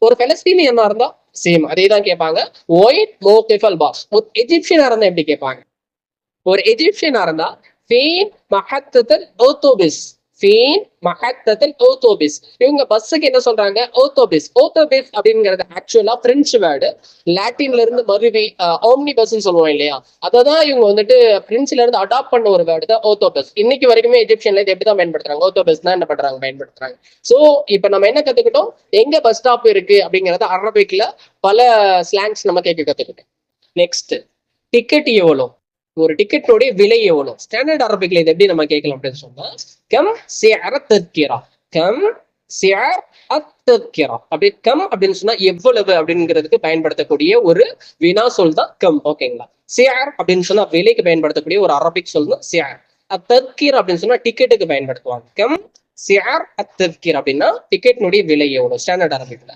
ஒரு பெலஸ்தீனியனா இருந்தா சேம் அதே தான் கேட்பாங்க. ஒயின் மோகிஃபல் பாஸ். ஒரு எஜிப்சியனா இருந்தா எப்படி கேட்பாங்க? ஒரு எஜிப்சியனா இருந்தா ஃபீன் மஹத்தல் ஓத்தோபிஸ். ஃபீன் மஹத்தல் ஓத்தோபிஸ். இவங்க பஸ்ஸுக்கு என்ன சொல்றாங்க? ஓத்தோபிஸ். ஓத்தோபிஸ் அப்படிங்கிறது ஆக்சுவலா பிரெஞ்சு வேர்டு. லாட்டின்ல இருந்து மருவி ஓம்னி பஸ் சொல்லுவோம் இல்லையா, அததான் இவங்க வந்துட்டு பிரெஞ்சுல இருந்து அடாப்ட் பண்ண ஒரு வேர்டு தான் ஓத்தோபஸ். இன்னைக்கு வரைக்குமே எஜிப்சியன்ல இது எப்படிதான் பயன்படுத்துறாங்க? ஓத்தோபஸ் தான் என்ன பண்றாங்க? பயன்படுத்துறாங்க. சோ இப்ப நம்ம என்ன கத்துக்கிட்டோம்? எங்க பஸ் ஸ்டாப் இருக்கு அப்படிங்கறது அரபிக்ல பல ஸ்லாங்ஸ் நம்ம கேட்க கத்துக்கிட்டோம். நெக்ஸ்ட், டிக்கெட் எவ்வளோ? ஒரு டிக்கெட்டோடைய விலை எவ்வளோ? ஸ்டாண்டர்ட் அரபிக்ல இது எப்படி நம்ம கேட்கலாம் அப்படின்னு சொன்னா, கம் சிஅர் தத்கிரா. கம் சிஅர் அத்தத்கிரா. அப்படி கம் அப்படின்னு சொன்னா எவ்வளவு அப்படிங்கிறதுக்கு பயன்படுத்தக்கூடிய ஒரு வினா சொல் தான் கம். ஓகேங்களா? சிஅர் அப்படின்னு சொன்னா விலைக்கு பயன்படுத்தக்கூடிய ஒரு அரபிக் சொல் தான் சிஅர். அத்தத்கிர் அப்படின்னு சொன்னா டிக்கெட்டுக்கு பயன்படுத்துவாங்க. கம் சிஅர் அத்தத்கிர் அப்படின்னா டிக்கெட்னுடைய விலை எவ்வளவு ஸ்டாண்டர்ட் அரபிக்ல.